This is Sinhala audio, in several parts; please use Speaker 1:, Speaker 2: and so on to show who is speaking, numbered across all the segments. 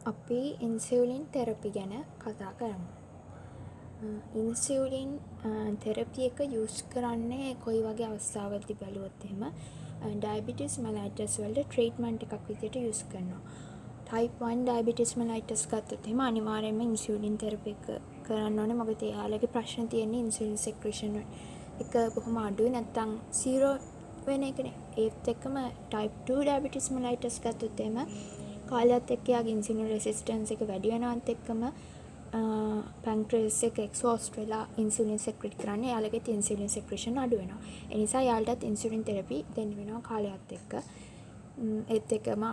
Speaker 1: අපි ඉන්සියුලින් තෙරපි ගැන කතා කරමු. ඉන්සියුලින් තෙරපි එක යූස් කරන්නේ කොයි වගේ අවස්ථාවලදී බැලුවොත් එහෙම ඩයබටිස් මෙලයිටස් වලට ට්‍රීට්මන්ට් එකක් විදිහට යූස් කරනවා. ටයිප් 1 ඩයබටිස් මෙලයිටස් ගත්තොත් එහෙම අනිවාර්යයෙන්ම ඉන්සියුලින් තෙරපි එක කරන්න ඕනේ. මොකද එයාලගේ ප්‍රශ්න තියෙන්නේ ඉන්සියුලින් සෙක්‍රීෂන් එක බොහොම අඩුයි නැත්නම් 0 වෙන එකනේ. ඒත් එක්කම ටයිප් 2 ඩයබටිස් මෙලයිටස් ගත්තොත් එහෙම කාලයත් එක්ක යාගේ ඉන්සියුලින් රෙසිස්ටන්ස් එක වැඩි වෙනවත් එක්කම පැන්ක්‍රියස් එක එක්සෝස්ට් වෙලා ඉන්සියුලින් සෙක්‍රීට් කරන්නේ යාලගේ ඉන්සියුලින් සෙක්‍රීෂන් අඩු වෙනවා. ඒ නිසා යාලටත් ඉන්සියුලින් තෙරපි දෙන්න වෙනවා කාලයත් එක්ක. ඒත් එක්කම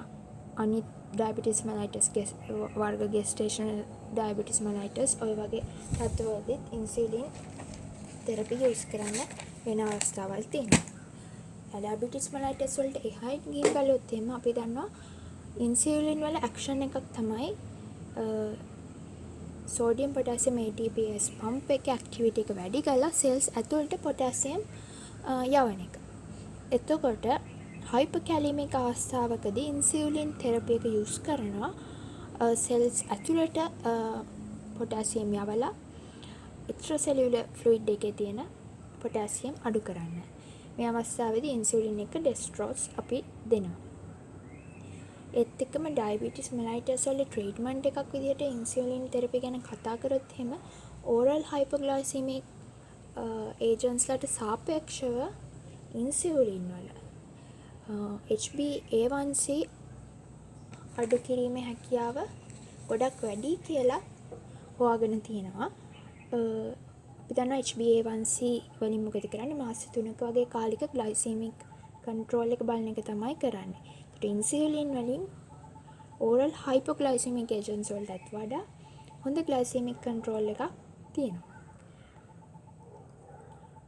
Speaker 1: අනිත් ඩයබටිස් මෙලයිටස් වර්ග ගෙස්ටේෂනල් ඩයබටිස් මෙලයිටස් ඔය වගේ තත්ත්වවලදීත් ඉන්සියුලින් තෙරපි යූස් කරන්න වෙන අවස්ථාවල් තියෙනවා. ඩයබටිස් මෙලයිටස් වලට එහාට ගිහින් බලුවොත් එහෙම අපි දන්නවා ඉන්සියුලින් වල ඇක්ෂන් එකක් තමයි සෝඩියම් පොටෑසියම් ATPase පම්ප් එකේ ඇක්ටිවිටි එක වැඩි කරලා සෙල්ස් ඇතුළට පොටෑසියම් යවන එක. එතකොට හයිපර්කැලීමික් අවස්ථාවකදී ඉන්සියුලින් තෙරපි එක යූස් කරනවා සෙල්ස් ඇතුළට පොටෑසියම් යවලා එක්ස්ට්‍රාසෙලියුලර් ෆ්ලුයිඩ් එකේ තියෙන පොටෑසියම් අඩු කරන්න. මේ අවස්ථාවේදී ඉන්සියුලින් එක ඩෙස්ට්‍රෝස් අපි දෙනවා. ඒත් එක්කම ඩයබටිස් මෙලයිටස් වල ට්‍රීට්මන්ට් එකක් විදිහට ඉන්සියුලින් තෙරපි ගැන කතා කරොත් එහෙම ඕරල් හයිපෝග්ලයිසෙමික් ඒජන්ට්ස්ලාට සාපේක්ෂව ඉන්සියුලින් වල HbA1c අඩු කිරීමේ හැකියාව ගොඩක් වැඩි කියලා හොයාගෙන තියෙනවා. අපි දන්නවා HbA1c වලින් මොකද කරන්නේ? මාස 3ක වගේ කාලික ග්ලයිසෙමික් කන්ට්‍රෝල් එක බලන එක තමයි කරන්නේ. ඉන්සියුලින් වලින් ඕරල් හයිපෝග්ලයිසෙමික් ඒජන්ට්ස් වලටත් වඩා හොඳ ග්ලයිසෙමික් කන්ට්‍රෝල් එකක් තියෙනවා.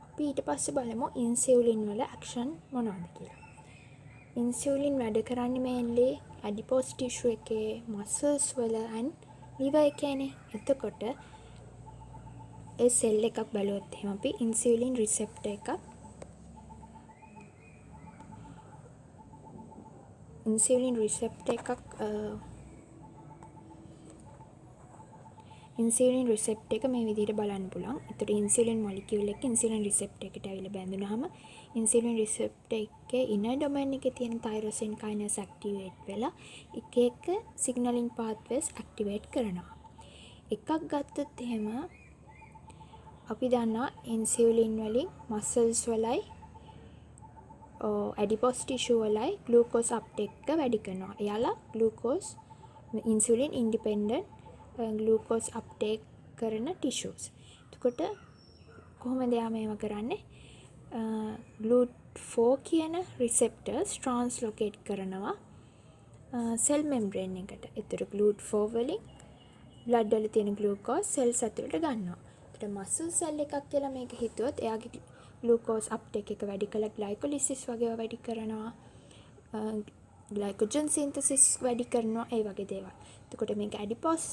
Speaker 1: අපි ඊට පස්සේ බලමු ඉන්සියුලින් වල ඇක්ෂන් මොනවද කියලා. ඉන්සියුලින් වැඩ කරන්නේ මේන්ලි ඇඩිපෝස් ටිෂු එකේ මසල්ස් වල and liver එකේනේ. එතකොට ඒ සෙල් එකක් බලුවොත් එහෙනම් අපි ඉන්සියුලින් රිසෙප්ටර් එකක් ඉන්සියුලින් රිසෙප්ටර් එක මේ විදිහට බලන්න පුළුවන්. ඒතර ඉන්සියුලින් මොලිකියුල් එක ඉන්සියුලින් රිසෙප්ටර් එකට ඇවිල්ලා බැඳුනහම ඉන්සියුලින් රිසෙප්ටර් එකේ ඉනර් ඩොමේන් එකේ තියෙන තයිරොසින් කයිනස් ඇක්ටිවේට් වෙලා එක එක සිග්නලින් පාත්වේස් ඇක්ටිවේට් කරනවා. එකක් ගත්තොත් එහෙම අපි දන්නවා ඉන්සියුලින් වලින් මසල්ස් වලයි ඇඩිපෝස් ටිෂු වලයි ග්ලූකෝස් අප්ටේක් එක වැඩි කරනවා. එයාලා ග්ලූකෝස් ඉන්සියුලින් ඉන්ඩිපෙන්ඩන්ට් ග්ලූකෝස් අප්ටේක් කරන ටිෂුස්. එතකොට කොහොමද එයා මේව කරන්නේ? GLUT4 කියන රිසෙප්ටර්ස් ට්‍රාන්ස්ලොකේට් කරනවා සෙල් මෙම්බ්‍රේන් එකට. ඒතර GLUT4 වලින් බ්ලඩ් වල තියෙන ග්ලූකෝස් සෙල්ස් ඇතුළට ගන්නවා. ඒතර මසල් සෙල් එකක් කියලා මේක හිතුවොත් එයාගේ ග්ලූකෝස් අප්ටේක් එක වැඩි කළා ග්ලයිකොලිසිස් වගේ වැඩි කරනවා. ග්ලයිකොජන් සින්තසිස් වැඩි කරනවා ඒ වගේ දේවල්. එතකොට මේක ඇඩිපෝස්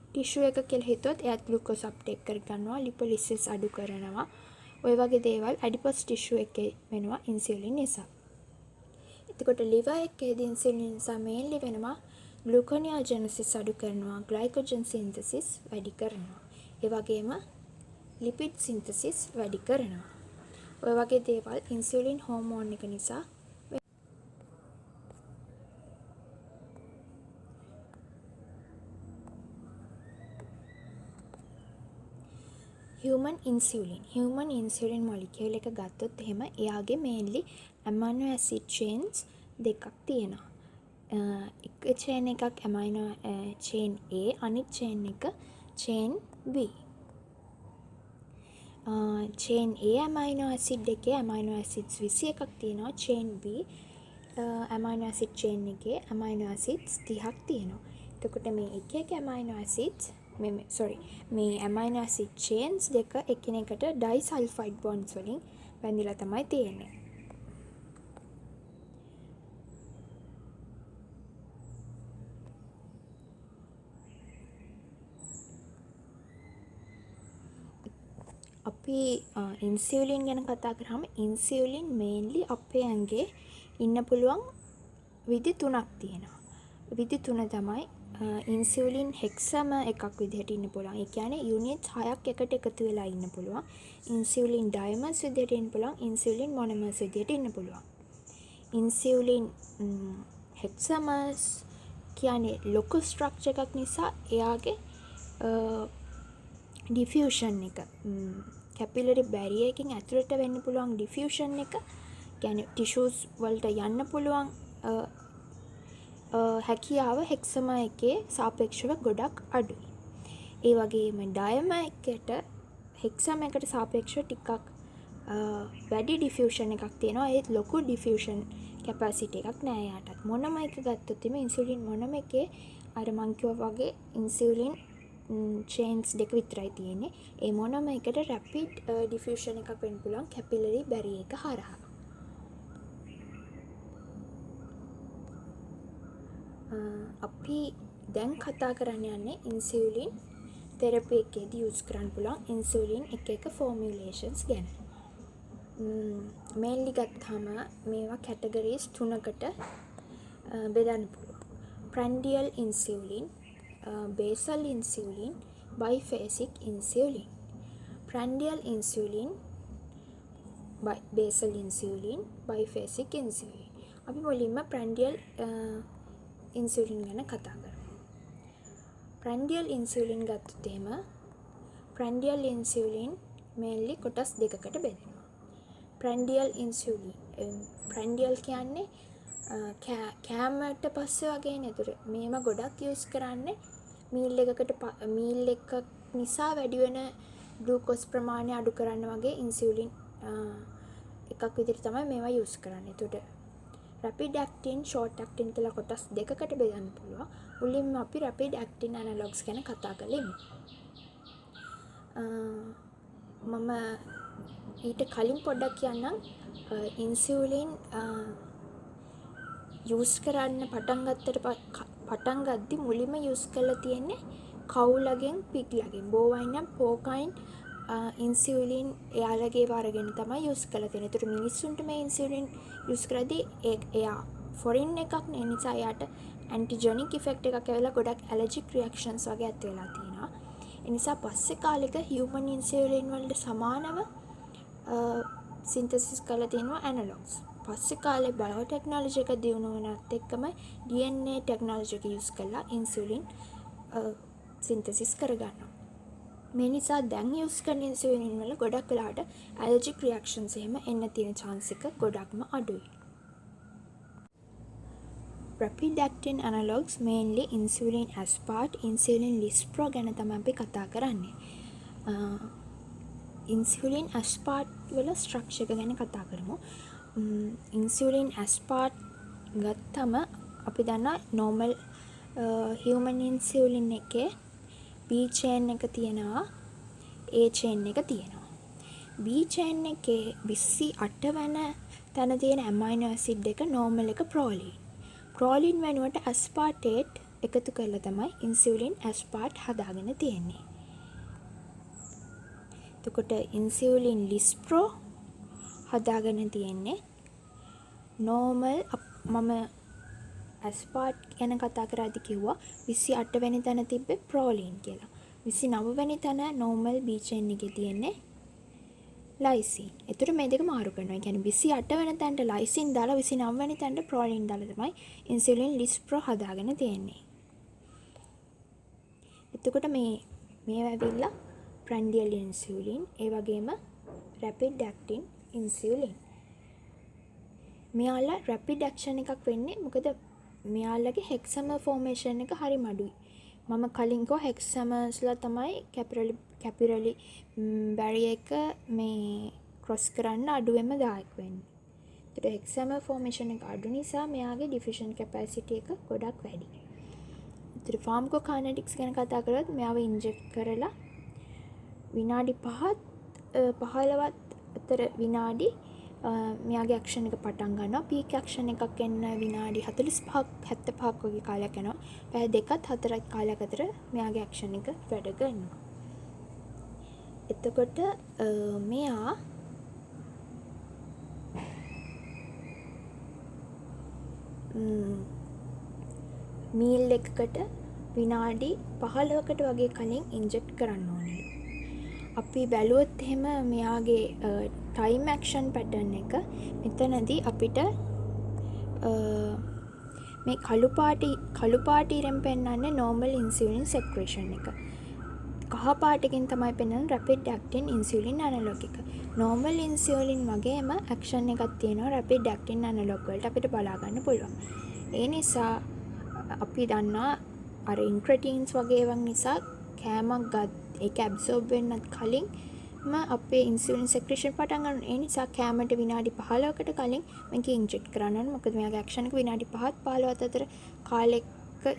Speaker 1: ටිෂු එක කියලා හිතුවොත් එයාත් ග්ලූකෝස් අප්ටේක් කර ගන්නවා ලිපොලිසිස් අඩු කරනවා. ඔය වගේ දේවල් ඇඩිපෝස් ටිෂු එකේ වෙනවා ඉන්සියුලින් නිසා. එතකොට liver එකේදී ඉන්සියුලින් නිසා මේන්ලි වෙනවා ග්ලූකෝනියෝජෙනසිස් අඩු කරනවා ග්ලයිකොජන් සින්තසිස් වැඩි කරනවා. ඒ වගේම ලිපිඩ් සින්තසිස් වැඩි කරනවා. ඔය වගේ දේවල් ඉන්සියුලින් හෝමෝන් එක නිසා human insulin molecule එක ගත්තොත් එහෙම එයාගේ mainly amino acid chains දෙකක් තියෙනවා. එක chain එකක් amino chain A අනිත් chain එක chain B. chain A amino acid එකේ amino acids 21ක් තියෙනවා. chain B amino acid chain එකේ amino acids 30ක් තියෙනවා. එතකොට මේ එක එක amino acids මේ amino acid chains දෙක එකිනෙකට disulfide bonds වලින් බැඳිලා තමයි තියෙන්නේ. අපි ඉන්සියුලින් ගැන කතා කරාම ඉන්සියුලින් මේන්ලි අපේ ඇඟේ ඉන්න පුළුවන් විදි තුනක් තියෙනවා. විදි තුන තමයි ඉන්සියුලින් හෙක්සම එකක් විදිහට ඉන්න පුළුවන්. ඒ කියන්නේ යුනිට්ස් 6ක් එකට එකතු වෙලා ඉන්න පුළුවන්. ඉන්සියුලින් ඩයමර්ස් විදිහට ඉන්න පුළුවන්. ඉන්සියුලින් මොනොමර්ස් විදිහට ඉන්න පුළුවන්. ඉන්සියුලින් හෙක්සමර්ස් කියන්නේ ලොකු ස්ට්‍රක්චර් එකක් නිසා එයාගේ ඩිෆියුෂන් එක කැපිලරි බැරියර් එකකින් ඇතුළට වෙන්න පුළුවන් ඩිෆියුෂන් එක කියන්නේ ටිෂුස් වලට යන්න පුළුවන් හැකියාව හෙක්සම එකේ සාපේක්ෂව ගොඩක් අඩුයි. ඒ වගේම ඩයම එකට හෙක්සම එකට සාපේක්ෂව ටිකක් වැඩි ඩිෆියුෂන් එකක් තියෙනවා. ඒත් ලොකු ඩිෆියුෂන් කැපැසිටි එකක් නෑ යාටත්. මොනම එක ගත්තොත් එimhe ඉන්සියුලින් මොනම එකේ අර මං කිව්වා වගේ ඉන්සියුලින් චේන්ස් දෙක විතරයි තියෙන්නේ. ඒ මොනම එකට රැපිඩ් ඩිෆියුෂන් එකක් වෙන්න පුළුවන් කැපිලරි බැරියර් එක හරහා. අපි දැන් කතා කරන්න යන්නේ ඉන්සියුලින් තෙරපි එකේදී යූස් කරන්න පුළුවන් ඉන්සියුලින් එක ෆෝමියුලේෂන්ස් ගැන. මේන්ලි ගත්තාම මේවා කැටගරීස් 3කට බෙදන්න පුළුවන්. ප්‍රැන්ඩියල් insulin, බේසල් insulin, බයිෆේසික් insulin. ප්‍රැන්ඩියල් insulin, බේසල් insulin, බයිෆේසික් insulin. අපි මුලින්ම ප්‍රැන්ඩියල් ඉන්සියුලින් ගැන කතා කරමු. ප්‍රැන්ඩියල් ඉන්සියුලින් ගත්තොත් එහෙම ප්‍රැන්ඩියල් ඉන්සියුලින් මේන්ලි කොටස් දෙකකට බෙදෙනවා. ප්‍රැන්ඩියල් ඉන්සියුලින් ප්‍රැන්ඩියල් කියන්නේ කෑමට පස්සේ වගේ නේද? මේව ගොඩක් යූස් කරන්නේ මීල් එකක් නිසා වැඩි වෙන ග්ලූකෝස් ප්‍රමාණය අඩු කරන්න වගේ ඉන්සියුලින් එකක් විදිහට තමයි මේවා යූස් කරන්නේ. ඒකට රැපිඩ් ඇක්ටින්, ෂෝට් ඇක්ටින් කියලා කොටස් දෙකකට බෙදන්න පුළුවන්. මුලින්ම අපි රැපිඩ් ඇක්ටින් ඇනලොග්ස් ගැන කතා කරලා මම ඊට කලින් පොඩ්ඩක් කියන්නම් ඉන්සියුලින් යූස් කරන්න පටන් ගද්දි මුලින්ම යූස් කරලා තියෙන්නේ කවුලගෙන් පිග්ලගෙන්. බෝවයින් නම් පෝකයින් ඉන්සියුලින් එයාලගේ වරගෙන තමයි යූස් කරලා තියෙන්නේ. ඒතර මිනිස්සුන්ට මේ ඉන්සියුලින් යූස් කරද්දී එයා ෆොරින් එකක් නේ, නිසා එයාට ඇන්ටිජෙනික් ඉෆෙක්ට් එකක් ඇවිල්ලා ගොඩක් ඇලර්ජික් රියැක්ෂන්ස් වගේ ඇති වෙලා තියෙනවා. ඒ නිසා පස්සේ කාලෙක හියුමන් ඉන්සියුලින් වලට සමානව සින්තසිස් කරලා තියෙනවා ඇනලොග්ස්. පස්සේ කාලේ බයෝ ටෙක්නොලොජි එක දියුණු වෙනත් එක්කම DNA ටෙක්නොලොජි එක යූස් කරලා ඉන්සියුලින් සින්තසිස් කරගන්නවා. මේ නිසා දැන් යූස් කරන ඉන්සියුලින් වල ගොඩක් වෙලාවට ඇලර්ජික් රියැක්ෂන්ස් එහෙම එන්න තියෙන chance එක ගොඩක්ම අඩුයි. Rapid acting analogues mainly insulin aspart, insulin lispro ගැන තමයි අපි කතා කරන්නේ. ඉන්සියුලින් ඇස්පාර්ට් වල ස්ට්‍රක්චර් එක ගැන කතා කරමු. ඉන්සියුලින් ඇස්පාර්ට් ගත්තම අපි දන්නා normal human ඉන්සියුලින් එකේ B chain එක තියෙනවා, A chain එක තියෙනවා. B chain එකේ 28 වෙන තැන තියෙන ඇමයිනෝ ඇසිඩ් එක normal එක ප්‍රෝලීන්. ප්‍රෝලීන් වෙනුවට ඇස්පාර්ටේට් එකතු කරලා තමයි ඉන්සියුලින් ඇස්පාර්ට් හදාගෙන තියෙන්නේ. එතකොට ඉන්සියුලින් ලිස්ප්‍රෝ හදාගෙන තියෙන්නේ normal මම ඇස්පාර්ට් ගැන කතා කරද්දි කිව්වා 28 වෙනි තැන තිබ්බේ ප්‍රෝලීන් කියලා. 29 වෙනි තැන normal B chain එකේ තියෙන්නේ ලයිසින්. ඒතර මේ දෙක මාරු කරනවා. ඒ කියන්නේ 28 වෙනි තැනට ලයිසින් දාලා 29 වෙනි තැනට ප්‍රෝලීන් දාලා තමයි ඉන්සියුලින් ලිස්ප්‍රෝ හදාගෙන තියෙන්නේ. එතකොට මේ ඇවිල්ලා ප්‍රැන්ඩියල් ඉන්සියුලින්, ඒ වගේම රැපිඩ් ඇක්ටින් ඉන්සියුලින්. මෙයාලා රැපිඩ් ඇක්ෂන් එකක් වෙන්නේ මොකද මෙයාලගේ හෙක්සමර් ෆෝමේෂන් එක හරි මඩුයි. මම කලින් කෝ හෙක්සමර්ස්ලා තමයි කැපිලරි බැරියර් එක මේ ක්‍රොස් කරන්න අඩුවෙන්ම දායක වෙන්නේ. ඒතර හෙක්සමර් ෆෝමේෂන් එක අඩු නිසා මෙයාගේ ඩිෆියුෂන් කැපැසිටි එක ගොඩක් වැඩි. ඒතර ෆාර්මකෝකයිනෙටික්ස් ගැන කතා කරද්දී මෙයාව ඉන්ජෙක්ට් කරලා විනාඩි 15ත් අතර විනාඩි මෙයාගේ ඇක්ෂන් එක පටන් ගන්නවා. පීක් ඇක්ෂන් එකක් එන්න විනාඩි 45ක් 75ක් වගේ කාලයක් යනවා. පැය 2ක් 4ක් කාලයක් අතර මෙයාගේ ඇක්ෂන් එක වැඩ ගන්නවා. එතකොට මෙයා මීල් එකකට විනාඩි 15කට වගේ කලින් ඉන්ජෙක්ට් කරන්න ඕනේ. අපි බැලුවොත් එහෙම මෙයාගේ ටයිම් ඇක්ෂන් පැටර්න් එක මෙතනදී අපිට මේ කළු පාට ඉරෙන් පෙන්වන්නේ normal insulin secretion එක. කහ පාටකින් තමයි පෙන්වන්නේ rapid acting insulin analog එක. normal insulin වගේම action එකක් තියෙනවා rapid acting analog වලට අපිට බලා ගන්න පුළුවන්. ඒ නිසා අපි දන්නා අර incretins වගේ ඒවා නිසා කෑමක් ඒක absorb වෙන්නත් කලින් අපේ ඉන්සියුලින් සෙක්‍රීෂන් පටන් ගන්නවා. ඒ නිසා කෑමට විනාඩි 15කට කලින් මේක ඉන්ජෙක්ට් කරන්න ඕනේ. මොකද මෙයාගේ ඇක්ෂන් එක විනාඩි 5ත් 15ත් අතර කාලෙක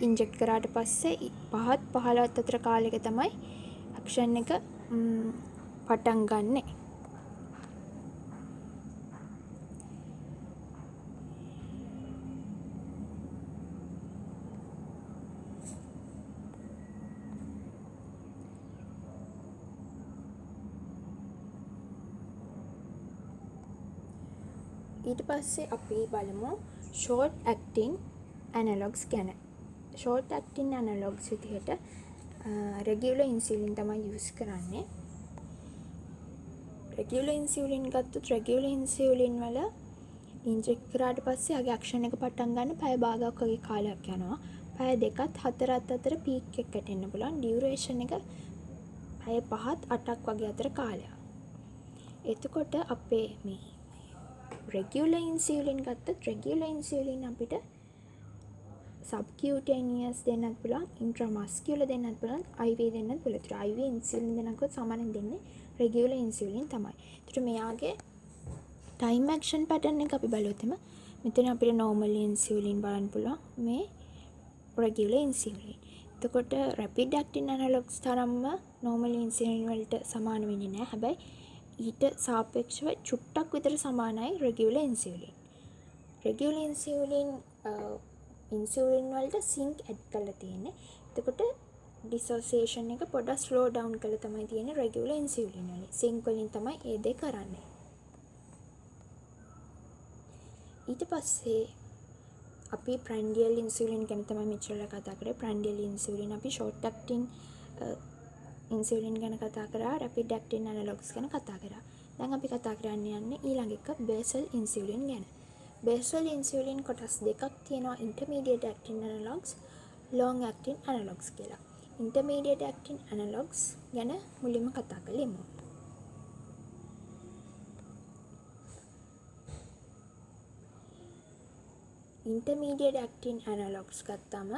Speaker 1: ඉන්ජෙක්ට් කරාට පස්සේ 5ත් 15ත් අතර කාලෙක තමයි ඇක්ෂන් එක පටන් ගන්නෙ. ඊට පස්සේ අපි බලමු short acting analogs ගැන. short acting analogs විදිහට regular insulin තමයි use කරන්නේ. regular insulin ගත්තොත් regular insulin වල ඉන්ජෙක්ට් කරාට පස්සේ ආගේ ඇක්ෂන් එක පටන් ගන්න පැය භාගයක් වගේ කාලයක් යනවා. පැය 2ත් 4ත් අතර පීක් එකකට එන්න පුළුවන්. ඩියුරේෂන් එක පැය 5ත් 8ක් වගේ අතර කාලයක්. එතකොට අපේ මේ regular insulin ගත්තොත් regular insulin අපිට subcutaneous දෙන්නත් පුළුවන්, intramuscular දෙන්නත් පුළුවන්, IV දෙන්නත් පුළුවන්. IV insulin දෙනකොට සාමාන්‍යයෙන් දෙන්නේ regular insulin තමයි. ඒතර මෙයාගේ time action pattern එක අපි බලුවොත් මෙතන අපිට normal insulin බලන්න පුළුවන්, මේ regular insulin. එතකොට rapid acting analogs තරම්ම normal insulin වලට සමාන වෙන්නේ නැහැ. හැබැයි ඊට සාපේක්ෂව චුට්ටක් විතර සමානයි regular insulin. regular insulin insulin වලට zinc add කරලා තියෙන්නේ. එතකොට dissociation එක පොඩ්ඩක් slow down කරලා තමයි තියෙන්නේ regular insulin වලින්. zinc වලින් තමයි ඒ දේ කරන්නේ. ඊට පස්සේ අපි prandial insulin ගැන තමයි මෙච්චර කතා කරේ. prandial insulin අපි short acting ඉන්සියුලින් ගැන කතා කරා, රැපිඩ් ඇක්ටින් ඇනලොග්ස් ගැන කතා කරා. දැන් අපි කතා කරන්න යන්නේ ඊළඟ එක බේසල් ඉන්සියුලින් ගැන. බේසල් ඉන්සියුලින් කොටස් දෙකක් තියෙනවා, ඉන්ටර්මීඩියට් ඇක්ටින් ඇනලොග්ස්, ලොංග් ඇක්ටින් ඇනලොග්ස් කියලා. ඉන්ටර්මීඩියට් ඇක්ටින් ඇනලොග්ස් ගැන මුලින්ම කතා කළෙමු. ඉන්ටර්මීඩියට් ඇක්ටින් ඇනලොග්ස් ගත්තම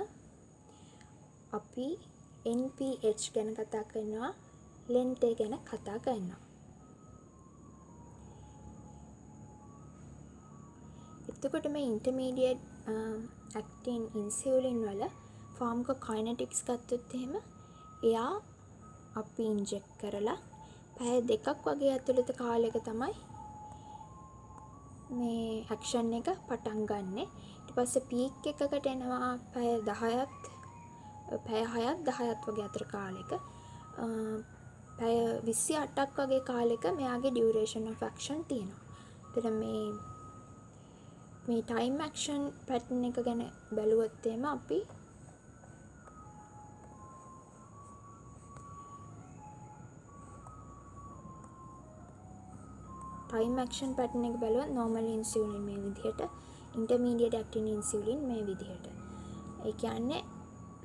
Speaker 1: අපි NPH ගැන කතා කරනවා, lente ගැන කතා කරනවා. එතකොට මේ intermediate acting insulin වල pharmacokinetics ගත්තොත් එහෙම එයා අපි ඉන්ජෙක්ට් කරලා පැය 2ක් වගේ ඇතුළත කාලයක තමයි මේ ඇක්ෂන් එක පටන් ගන්නෙ. ඊට පස්සේ පීක් එකකට එනවා පැය 10ත් පැය 6ත් 10ත් වගේ අතර කාලෙක. පැය 28ක් වගේ කාලෙක මෙයාගේ duration of action තියෙනවා. එතන මේ time action pattern එක ගැන බැලුවොත් එහෙම අපි time action pattern එක බැලුවොත් normal insulin මේ විදිහට, intermediate acting insulin මේ විදිහට. ඒ කියන්නේ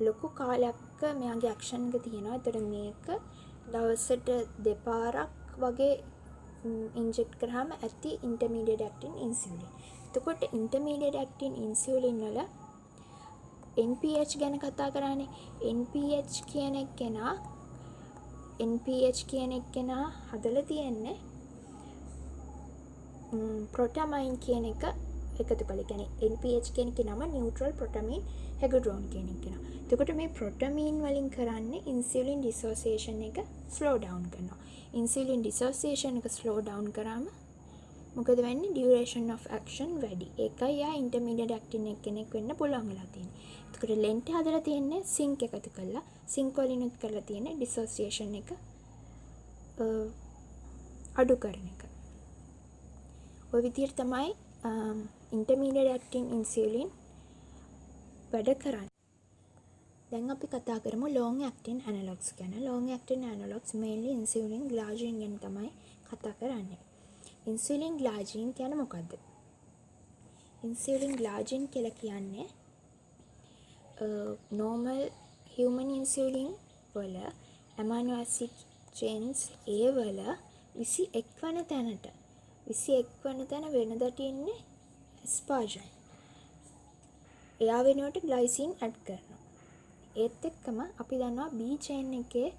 Speaker 1: ලොකු කාලයක් මෙයාගේ ඇක්ෂන් එක තියෙනවා. ඒතර මේක දවසට දෙපාරක් වගේ ඉන්ජෙක්ට් කරාම ඇති ඉන්ටර්මීඩියට් ඇක්ටින් ඉන්සියුලින්. එතකොට ඉන්ටර්මීඩියට් ඇක්ටින් ඉන්සියුලින් වල NPH ගැන කතා කරානේ. NPH කියන එකනා හදලා තියෙන්නේ ප්‍රොටමයින් කියන එක එකතු කළේ. කියන්නේ NPH කියන එක නම නියුට්‍රල් ප්‍රොටමීන් හෙගඩ්‍රෝන් කියන එක. එතකොට මේ ප්‍රොටමීන් වලින් කරන්නේ ඉන්සියුලින් ඩිසෝසියේෂන් එක ස්ලෝ ඩවුන් කරනවා. ඉන්සියුලින් ඩිසෝසියේෂන් එක ස්ලෝ ඩවුන් කරාම මොකද වෙන්නේ? ඩියුරේෂන් ඔෆ් ඇක්ෂන් වැඩි. ඒකයි යා ඉන්ටර්මීඩියට් ඇක්ටින් කෙනෙක් වෙන්න පුළුවන් වෙලා තියෙන්නේ. එතකොට ලෙන්ට් හදලා තියෙන්නේ සින්ක් එකතු කරලා. සින්ක් වලිනුත් කරලා තියෙන්නේ ඩිසෝසියේෂන් එක අඩු කරන එක. ඔය විදිහට තමයි ඉන්ටර්මීඩියට් ඇක්ටින් ඉන්සියුලින් වැඩ කරන්නේ. දැන් අපි කතා කරමු long acting analogs ගැන. long acting analogs mainly insulin glargine ගැන තමයි කතා කරන්නේ. insulin glargine කියන්නේ මොකද්ද? insulin glargine කියලා කියන්නේ normal human insulin වල amino acid chains A වල 21 වන තැනට 21 වන තැන වෙනදට ඉන්නේ asparagine. එයා වෙනුවට glycine add කරනවා. ඒත් එක්කම අපි දන්නවා B chain එකේ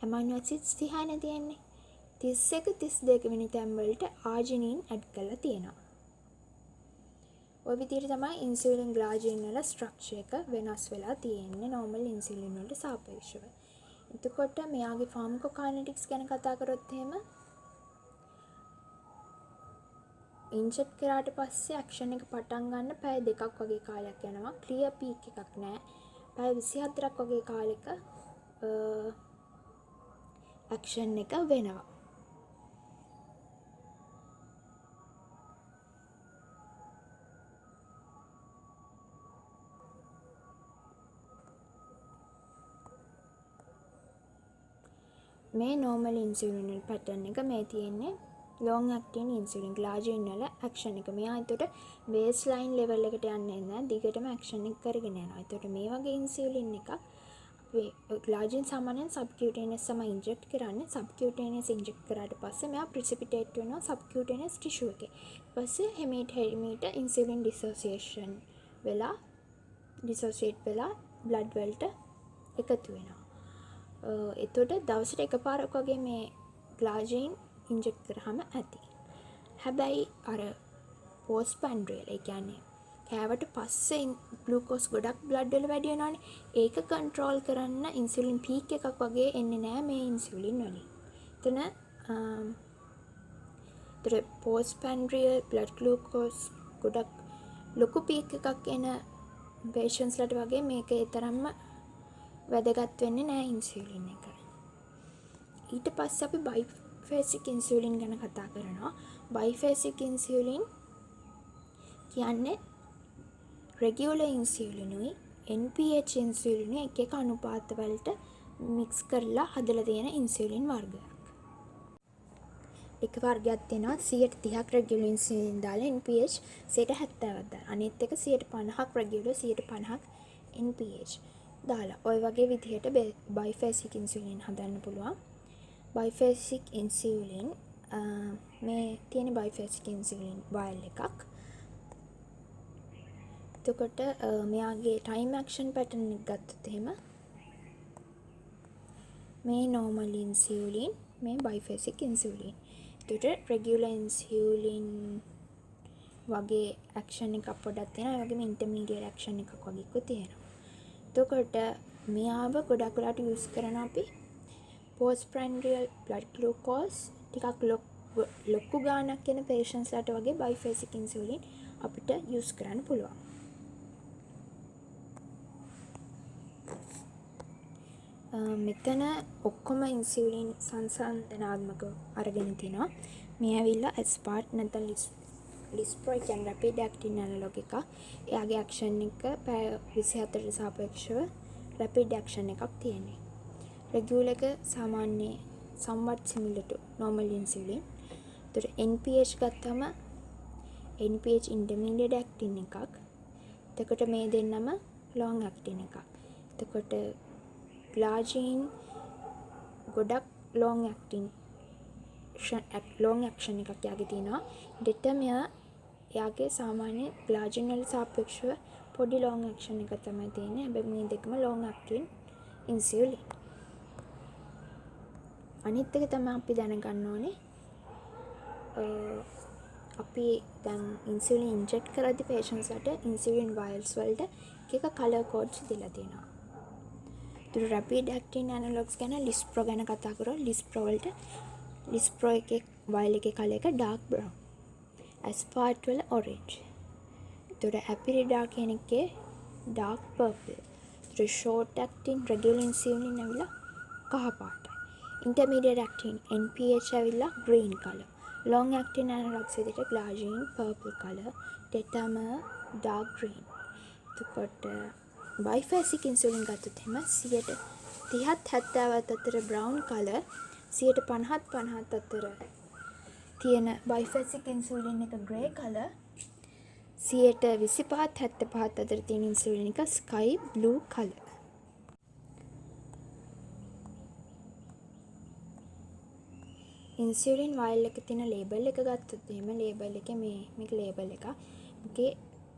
Speaker 1: amino acids 30නේ තියෙන්නේ. 31 32 වෙනි තැන් වලට arginine add කරලා තියෙනවා. ඔය විදිහට තමයි insulin glargine වල structure එක වෙනස් වෙලා තියෙන්නේ normal insulin වලට සාපේක්ෂව. එතකොට මෙයාගේ pharmacokinetics ගැන කතා කරොත් එහෙම inject කරාට පස්සේ action එක පටන් ගන්න පැය 2ක් වගේ කාලයක් යනවා. clear peak එකක් නැහැ. පැය 24ක් වගේ කාලෙක action එක වෙනවා. මේ normal insulin වල pattern එක මේ තියෙන්නේ long acting insulin glargine වල action එක. මෙයා එතකොට baseline level එකට යන්නේ නැහැ. දිගටම action එක කරගෙන යනවා. එතකොට මේ වගේ insulin එකක් අපි glargine සාමාන්‍යයෙන් subcutaneous තමයි inject කරන්නේ. subcutaneous inject කරාට පස්සේ මෙයා precipitate වෙනවා subcutaneous tissue එකේ. ඊපස්සේ hemate insulin dissociate වෙලා blood වලට එකතු වෙනවා. එතකොට දවසට එකපාරක් වගේ මේ glargine inject කරාම ඇති. හැබැයි අර postprandial ඒ කියන්නේ කෑවට පස්සේ glucose ගොඩක් blood වල වැඩි වෙනවානේ. ඒක control කරන්න insulin peak එකක් වගේ එන්නේ නැහැ මේ insulin වලින්. එතන postprandial blood glucose ගොඩක් ලොකු peak එකක් එන patients ලට වගේ මේක ඒ තරම්ම වැදගත් වෙන්නේ නැහැ insulin එක. ඊට පස්සේ අපි biphasic insulin ගැන කතා කරනවා. biphasic insulin කියන්නේ regular insulin උයි NPH insulin එක එක අනුපාත වලට mix කරලා හදලා තියෙන insulin වර්ගයක්. එක වර්ගයක් තියෙනවා 30ක් regular insulin දාලා NPH 70ක් දාලා. අනිත් එක 50ක් regular 50ක් NPH දාලා. ඔය වගේ විදිහට biphasic insulin හදන්න පුළුවන්. biphasic insulin මේ තියෙන biphasic insulin vial එකක්. එතකොට මෙයාගේ time action pattern එක ගත්තොත් එහෙම මේ normal insulin මේ biphasic insulin. එතකොට regular insulin වගේ action එකක් පොඩක් තියෙනවා. ඒ වගේම intermediate action එකක් වගේකුත් තියෙනවා. එතකොට මෙයාව ගොඩක් වෙලාට use කරන අපි postprandial blood glucose ටිකක් ලොකු ගාණක් එන patients ලාට වගේ biphasic insulin අපිට use කරන්න පුළුවන්. මෙතන ඔක්කොම insulin සංසන්දනාත්මකව අරගෙන තිනවා. මේ ඇවිල්ලා aspart නැත්නම් lispro කියන්නේ rapid acting analog එක. එයාගේ action එක පැය 24ට සාපේක්ෂව rapid action එකක් තියෙනවා. regular එක සාමාන්‍ය somewhat similar to normal insulin. ඒතර NPH ගත්තම NPH intermediate acting එකක්. එතකොට මේ දෙන්නම long acting එකක්. එතකොට glargine ගොඩක් long action එකක් යාගේ තියෙනවා. determine යාගේ සාමාන්‍ය glargine වල සාපේක්ෂව පොඩි long action එකක් තමයි තියෙන්නේ. හැබැයි මේ දෙකම long acting insulin. අනිත් එක තමයි අපි දැනගන්න ඕනේ අපි දැන් insulin inject කරද්දී patients ලාට insulin vials වලට එක color codes දීලා තියෙනවා. ඒතර rapid acting analogs ගැන lispro ගැන කතා කරොත් lispro එකේ vial එකේ color එක dark brown. aspart වල orange. ඒතර apirida කියන එකේ dark purple. ඒතර short acting regular insulin ඇවිල්ලා කහ පාටයි. intermediate acting NPH ඇවිල්ලා green color. long acting analogs විදිහට glargine purple color, detamers dark green. එතකොට බයිෆැසික් ඉන්සුලින් ගත්තොත් එහෙම 30ත් 70ත් අතර බ්‍රවුන් කලර් 50ත් අතර තියෙන බයිෆැසික් ඉන්සුලින් එක ග්‍රේ කලර් 25ත් 75ත් අතර තියෙන ඉන්සුලින් එක ස්කයි බ්ලූ කලර්. ඉන්සුලින් වයල් එක තියෙන ලේබල් එක ගත්තොත් එහෙම ලේබල් එකේ මේක ලේබල් එක. මේකේ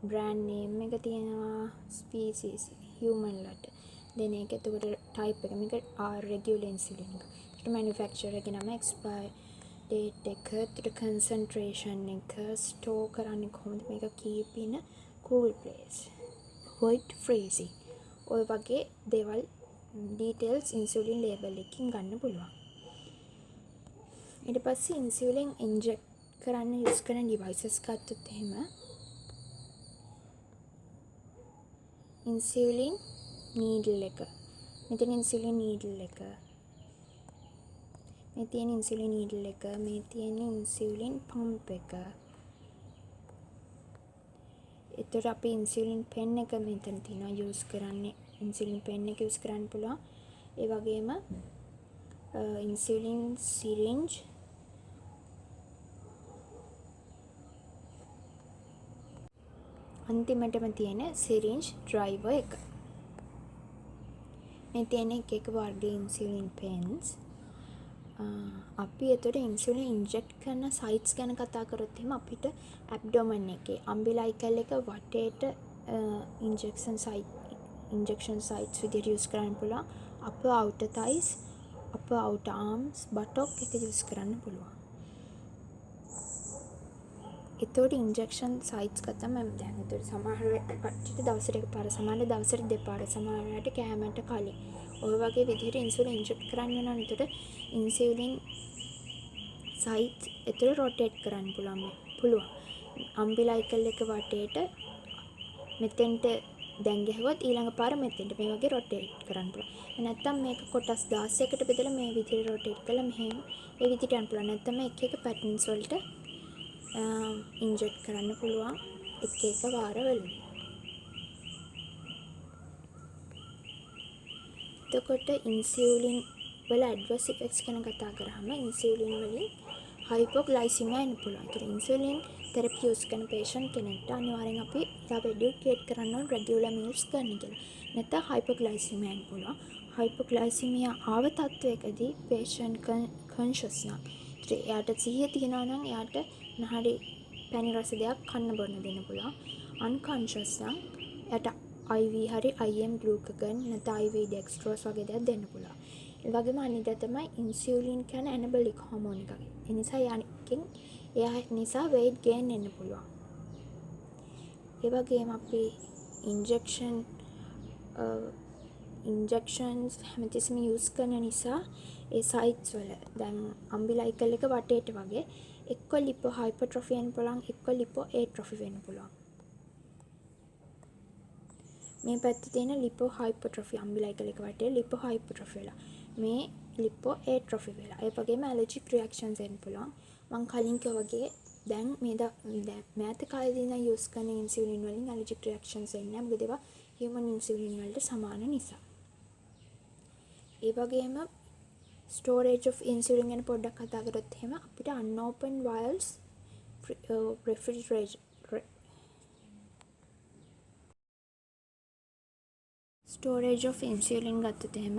Speaker 1: බ්‍රෑන්ඩ් නේම් එක තියෙනවා ස්පීසිස් හියුමන් ලට. දෙන එක එතකොට ටයිප් එක මේක රෙගියුලර් ඉන්සුලින් එක. ඊට මැනුෆැක්චරර් එකේ නම එක්ස්පයර් ඩේට් එක, ඊට කන්සන්ට්‍රේෂන් එක, ස්ටෝර් කරන්නේ කොහොමද, මේක කීප් ඉන් කූල් ප්ලේස්, වොයිඩ් ෆ්‍රීසිං. ඔය වගේ දේවල් ඩීටේල්ස් ඉන්සුලින් ලේබල් එකකින් ගන්න පුළුවන්. ඊට පස්සේ ඉන්සුලින් ඉන්ජෙක්ට් කරන්න යූස් කරන ඩිවයිසස් ගත්තොත් එහෙම ඉන්සුලින් නීඩල් එක. මෙතන ඉන්සුලින් නීඩල් එක. මේ තියෙන ඉන්සුලින් නීඩල් එක, මේ තියෙන ඉන්සුලින් පම්ප් එක. ඒතර අපි ඉන්සුලින් පෙන් එක මෙතන තියෙනවා යූස් කරන්නේ. ඉන්සුලින් පෙන් එක යූස් කරන්න පුළුවන්. ඒ වගේම ඉන්සුලින් සිරින්ජ්, අන්තිමටම තියෙන සිරින්ජ් ඩ්‍රයිවර් එක. මේ තියෙන එක වර්ග ඉන්සුලින් පෙන්ස්. අපි එතකොට ඉන්සුලින් ඉන්ජෙක්ට් කරන සයිට්ස් ගැන කතා කරොත් එහෙම අපිට ඇබ්ඩොමන් එකේ අම්බිලයිකල් එක වටේට ඉන්ජෙක්ෂන් සයිට්ස් විදිහට යූස් කරන්න පුළුවන්. අපර් අවුටර් තයිස්, අපර් අවුටර් ආම්ස්, බටොක් එක යූස් කරන්න පුළුවන්. එතකොට ඉන්ජෙක්ෂන් සයිට්ස් ගත්තම මම දැන් එතකොට සමහර කට්ටියට දවසට එකපාර, සමහර දවසට දෙපාර, සමහරවිට කෑමට කලින් ඔය වගේ විදිහට ඉන්සුලින් ඉන්ජෙක්ට් කරන්න වෙනවා. එතකොට ඉන්සුලින් සයිට් එතකොට රොටේට් කරන්න පුළුවන්. අම්බිලයිකල් එක වටේට මෙතෙන්ට දැන් ගැහුවොත් ඊළඟ පාර මෙතෙන්ට මේ වගේ රොටේට් කරන්න පුළුවන්. නැත්තම් මේක කොටස් 16කට බෙදලා මේ විදිහට රොටේට් කළා මෙහෙම ඒ විදිහට යන්න පුළුවන්. නැත්තම් එක එක පැටර්න්ස් වලට ඉන්ජෙක්ට් කරන්න පුළුවන් එක එක වාරවලදී. එතකොට ඉන්සුලින් වල ඇඩ්වර්ස් ඉෆෙක්ට්ස් ගැන කතා කරාම ඉන්සුලින් වලින් හයිපෝග්ලයිසිමියා එන්න පුළුවන්. ඒතර ඉන්සුලින් තෙරපි යූස් කරන patient කෙනෙක්ට අනිවාර්යෙන් අපි එඩියුකේට් කරන්න ඕන රෙගියුලර් මීල්ස් ගන්න කියලා. නැත්නම් හයිපෝග්ලයිසිමියා එන්න පුළුවන්. හයිපෝග්ලයිසිමියා ආව තත්වයකදී patient conscious නම් එයාට සිහිය තියනවා නම් එයාට නහරි පැණි රස දෙයක් කන්න බොන්න දෙන්න පුළුවන්. unconscious නම් එයාට IV හරි IM glucagon නැත්නම් IV dextrose වගේ දේවල් දෙන්න පුළුවන්. ඒ වගේම අනිත් තමයි ඉන්සුලින් කියන ඇනබොලික් හෝමෝන් එකක්. ඒ නිසා එයා නිසා weight gain එන්න පුළුවන්. ඒ වගේම අපි ඉන්ජෙක්ෂන්ස් හැමතිස්සෙම යූස් කරන නිසා ඒ සයිට්ස් වල දැන් අම්බිලයිකල් එක වටේට වගේ එක්ක ලිපෝ හයිපර්ට්‍රොෆි වෙන්න පුළුවන්, එක්ක ලිපෝ ඒට්‍රොෆි වෙන්න පුළුවන්. මේ පැත්තේ තියෙන ලිපෝ හයිපර්ට්‍රොෆි අම්බිලයිකල් එක වටේ ලිපෝ හයිපර්ට්‍රොෆි වෙලා. මේ ලිපෝ ඒට්‍රොෆි වෙලා. ඒ වගේම ඇලර්ජික් රියැක්ෂන්ස් එන්න පුළුවන්. මම කලින් කිව්වා වගේ දැන් මෑත කාලේදී ඉඳන් යූස් කරන ඉන්සුලින් වලින් ඇලර්ජික් රියැක්ෂන්ස් එන්නේ නැහැ. මොකද ඒවා හියුමන් ඉන්සුලින් වලට සමාන නිසා. ඒ වගේම ස්ටෝරේජ් ඔෆ් ඉන්සුලින් ගැන පොඩ්ඩක් කතා කරොත් එහෙම අපිට unopened vials ස්ටෝරේජ් ඔෆ් ඉන්සුලින් ගත්තොත් එහෙම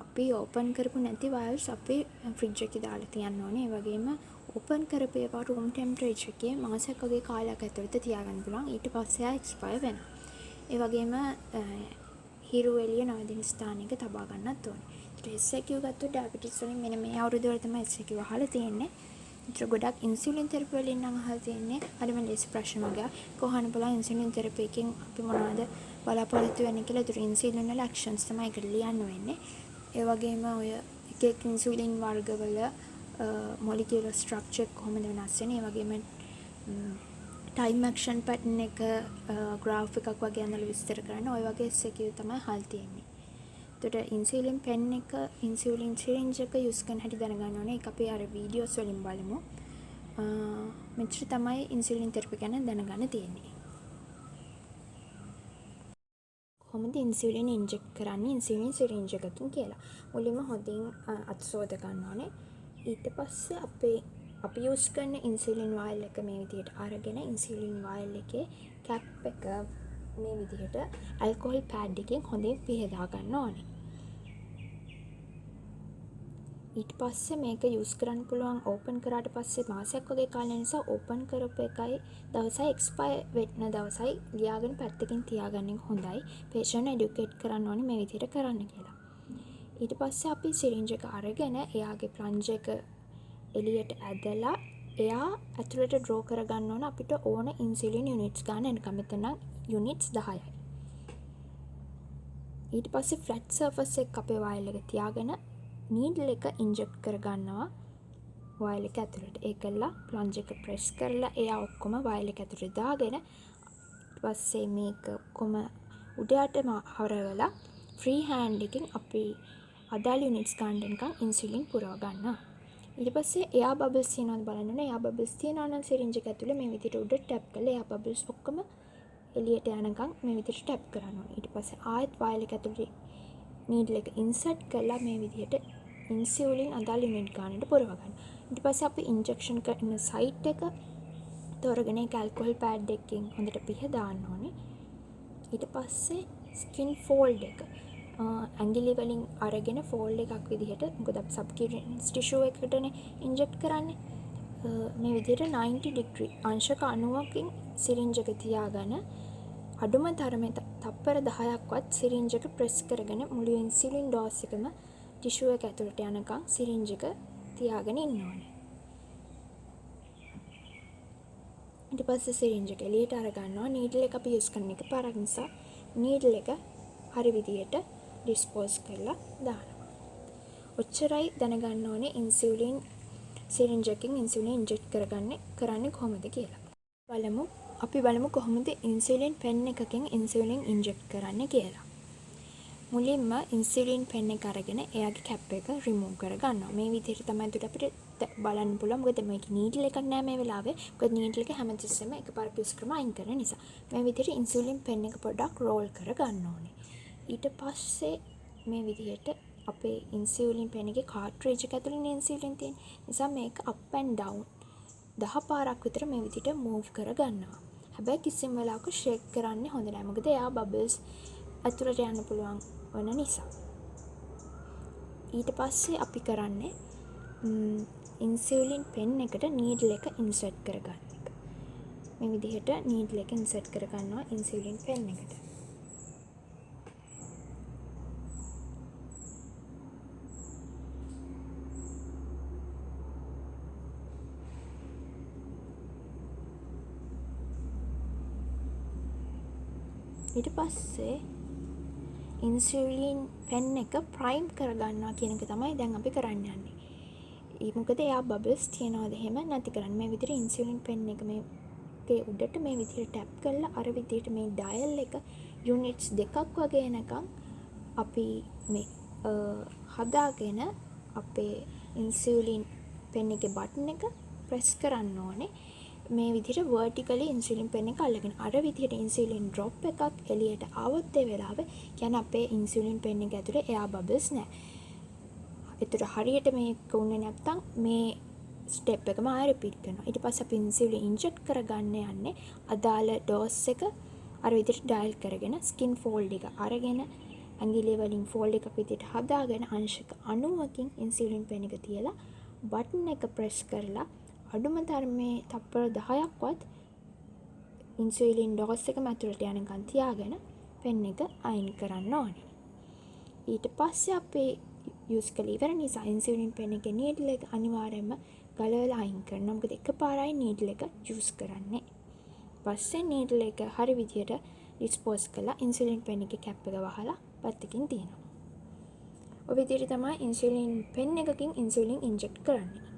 Speaker 1: අපි ඕපන් කරපු නැති වයල්ස් අපි ෆ්‍රිජ් එකේ දාලා තියන්න ඕනේ. ඒ වගේම ඕපන් කරපු ඒවා රූම් ටෙම්පරේචර් එකේ මාසයක් වගේ කාලයක් ඇතුළත තියාගන්න පුළුවන්. ඊට පස්සේ එක්ස්පයර් වෙනවා. ඒ වගේම හිරු එළිය නොවැදින ස්ථානයක තබා ගන්නත් ඕනේ. SQ ගත්තොත් ඩයබටිස් වලින් මෙන්න මේ අවුරුදු වල තමයි SQ අහලා තියෙන්නේ. ඒතර ගොඩක් ඉන්සුලින් තෙරපි වලින් නම් අහලා තියෙන්නේ. හරිම ලේසි ප්‍රශ්න වගේ. කොහොමද බලන්න ඉන්සුලින් තෙරපි එකෙන් අපි මොනවද බලාපොරොත්තු වෙන්නේ කියලා. ඒතර ඉන්සුලින් වල ඇක්ෂන්ස් තමයි ඒකට ලියන්න වෙන්නේ. ඒ වගේම ඔය එක එක ඉන්සුලින් වර්ගවල මොලිකියුලර් ස්ට්‍රක්චර් කොහොමද වෙනස් වෙන්නේ. ඒ වගේම ටයිම් ඇක්ෂන් පැටර්න් එක ග්‍රාෆ් එකක් වගේ අඳලා විස්තර කරන්න ඔය වගේ SQ තමයි අහලා තියෙන්නේ. එතකොට ඉන්සුලින් පෙන් එක, ඉන්සුලින් සිරින්ජ් එක යූස් කරන හැටි දැනගන්න ඕනේ. ඒක අපි අර වීඩියෝස් වලින් බලමු. මෙච්චර තමයි ඉන්සුලින් තෙරපි ගැන දැනගන්න තියෙන්නේ. කොහොමද ඉන්සියුලින් ඉන්ජෙක්ට් කරන්නේ ඉන්සියුලින් සිරින්ජ් එකකින් කියලා. මුලින්ම හොඳින් අත සෝද ගන්න ඕනේ. ඊට පස්සේ අපි යූස් කරන ඉන්සියුලින් වයල් එක මේ විදිහට අරගෙන ඉන්සියුලින් වයල් එකේ කැප් එක මේ විදිහට ඇල්කොහොල් පෑඩ් එකෙන් හොඳින් පිහදා ගන්න ඕනේ. ඊට පස්සේ මේක යූස් කරන්න පුළුවන් ඕපන් කරාට පස්සේ මාසයක් වගේ කාලය නිසා ඕපන් කරපු එකයි දවසයි එක්ස්පයර් වෙන්න දවසයි ලියාගෙන පැත්තකින් තියාගන්න එක හොඳයි. පේෂන්ට් එඩියුකේට් කරන්න ඕනේ මේ විදිහට කරන්න කියලා. ඊට පස්සේ අපි සිරින්ජ් එක අරගෙන එයාගේ ප්ලන්ජ් එක එළියට ඇදලා එයා ඇතුළට ඩ්‍රෝ කරගන්න ඕන අපිට ඕන ඉන්සියුලින් යුනිට්ස් ගන්න එනකම්. මෙතන යුනිට්ස් 10යි. ඊට පස්සේ ෆ්ලැට් සර්ෆස් එක අපේ වයල් එක තියාගෙන නීඩල් එක ඉන්ජෙක්ට් කරගන්නවා වයල් එක ඇතුළට. ඒකලා ප්ලන්ජ් එක ප්‍රෙස් කරලා එයා ඔක්කොම වයල් එක ඇතුළට දාගෙන ඊට පස්සේ මේක ඔක්කොම උඩයටම හරවලා ෆ්‍රී හෑන්ඩ් එකෙන් අපි අදාළ යුනිට්ස් ගන්න නිකන් ඉන්සියුලින් පුරව ගන්නවා. ඊට පස්සේ එයා බබල්ස් තියනවද බලන්න ඕනේ. එයා බබල්ස් තියනවා නම් සිරින්ජ් එක ඇතුළේ මේ විදිහට උඩ ටැප් කරලා එයා බබල්ස් ඔක්කොම එළියට යනකම් මේ විදිහට ටැප් කරන්න ඕනේ. ඊට පස්සේ ආයෙත් වයල් එක ඇතුළේ නීඩල් එක ඉන්සර්ට් කරලා මේ විදිහට ඉන්සියුලින් අදාළ යුනිට් ගන්නට පුරව ගන්න. ඊට පස්සේ අපි ඉන්ජෙක්ෂන් කරන සයිට් එක තෝරගෙන ඒක ඇල්කොහොල් පෑඩ් එකකින් හොඳට පිහදාන්න ඕනේ. ඊට පස්සේ ස්කින් ෆෝල්ඩ් එක ඇඟිලි වලින් අරගෙන ෆෝල්ඩ් එකක් විදිහට මොකද අපි සබ්කියුටේනියස් ටිෂු එකකටනේ ඉන්ජෙක්ට් කරන්නේ. මේ විදිහට 90 ඩිග්‍රී අංශක 90කින් සිරින්ජ් එක තියාගෙන අඩුම තරමේ තප්පර 10ක්වත් සිරින්ජ් එක ප්‍රෙස් කරගෙන මුළු ඉන්සියුලින් ඩෝස් එකම ටිෂු එක ඇතුළට යනකම් සිරින්ජ් එක තියාගෙන ඉන්න ඕනේ. ඊට පස්සේ සිරින්ජ් එක එළියට අර ගන්නවා. නීඩල් එක අපි යූස් කරන එක පාරක් නිසා නීඩල් එක හරි විදියට ඩිස්පෝස් කරලා දානවා. ඔච්චරයි දැනගන්න ඕනේ ඉන්සියුලින් සිරින්ජ් එකකින් ඉන්සියුලින් ඉන්ජෙක්ට් කරන්නේ කොහොමද කියලා. අපි බලමු කොහොමද ඉන්සියුලින් පෙන් එකකින් ඉන්සියුලින් ඉන්ජෙක්ට් කරන්නේ කියලා. මුලින්ම ඉන්සියුලින් පෙන් එක අරගෙන එයාගේ කැප් එක රිමූව් කරගන්නවා. මේ විදිහට තමයි අපිට බලන්න පුළුවන්. මොකද මේක නීඩල් එකක් නෑ මේ වෙලාවේ. මොකද නීඩල් එක හැමතිස්සෙම එකපාරට යූස් කරම අයින් කරන නිසා. මේ විදිහට ඉන්සියුලින් පෙන් එක පොඩ්ඩක් රෝල් කරගන්න ඕනේ. ඊට පස්සේ මේ විදිහට අපේ ඉන්සියුලින් පෙන් එකේ කාට්රිජ් එක ඇතුළේ ඉන්සියුලින් තියෙන නිසා මේක අප් ඇන්ඩ් ඩවුන් 10 පාරක් විතර මේ විදිහට මූව් කරගන්නවා. හැබැයි කිසිම වෙලාවක ෂේක් කරන්න හොඳ නෑ. මොකද එයා බබල්ස් ඇතුළට යන්න පුළුවන් වන නිසා. ඊට පස්සේ අපි කරන්නේ ඉන්සියුලින් පෙන් එකට නීඩල් එක ඉන්සර්ට් කරගන්න එක. මේ විදිහට නීඩල් එක ඉන්සර්ට් කරගන්නවා ඉන්සියුලින් පෙන් එකට. ඊට පස්සේ ඉන්සියුලින් පෙන් එක ප්‍රයිම් කරගන්නවා කියන එක තමයි දැන් අපි කරන්න යන්නේ. මොකද එයා බබල්ස් තියනවාද එහෙම නැති කරන්න. මේ විදිහට ඉන්සියුලින් පෙන් එක මේකේ උඩට මේ විදිහට ටැප් කරලා අර විදිහට මේ ඩයල් එක යුනිට්ස් දෙකක් වගේ එනකම් අපි මේ හදාගෙන අපේ ඉන්සියුලින් පෙන් එකේ බටන් එක ප්‍රෙස් කරන්න ඕනේ. මේ විදිහට vertically ඉන්සියුලින් පෙන් එක අල්ලගෙන අර විදිහට ඉන්සියුලින් ඩ්‍රොප් එකක් එළියට ආවොත් ඒ වෙලාවේ කියන්නේ අපේ ඉන්සියුලින් පෙන් එක ඇතුලේ එයා බබල්ස් නැහැ. ඒතර හරියට මේක උන්නේ නැත්තම් මේ ස්ටෙප් එකම ආයෙ රිපීට් කරනවා. ඊට පස්සේ අපි ඉන්සියුලින් ඉන්ජෙක්ට් කරගන්න යන්නේ අදාළ ඩෝස් එක අර විදිහට ඩයල් කරගෙන ස්කින් ෆෝල්ඩ් එක අරගෙන ඇඟිලි වලින් ෆෝල්ඩ් එකක් විදිහට හදාගෙන අංශක 90කින් ඉන්සියුලින් පෙන් එක තියලා බටන් එක ප්‍රෙස් කරලා අඩුම තරමේ තප්පර 10ක්වත් ඉන්සියුලින් ඩෝස් එක ඇතුළට යනකම් තියාගෙන පෙන් එක අයින් කරන්න ඕනේ. ඊට පස්සේ අපි යූස් කළ ඉවර නිසා ඉන්සියුලින් පෙන් එකේ නීඩල් එක අනිවාර්යයෙන්ම ගලවලා අයින් කරනවා. මොකද එකපාරයි නීඩල් එක යූස් කරන්නේ. පස්සේ නීඩල් එක හරි විදියට ඩිස්පෝස් කරලා ඉන්සියුලින් පෙන් එකේ කැප් එක වහලා පැත්තකින් තියනවා. ඔය විදිහට තමයි ඉන්සියුලින් පෙන් එකකින් ඉන්සියුලින් ඉන්ජෙක්ට් කරන්නේ.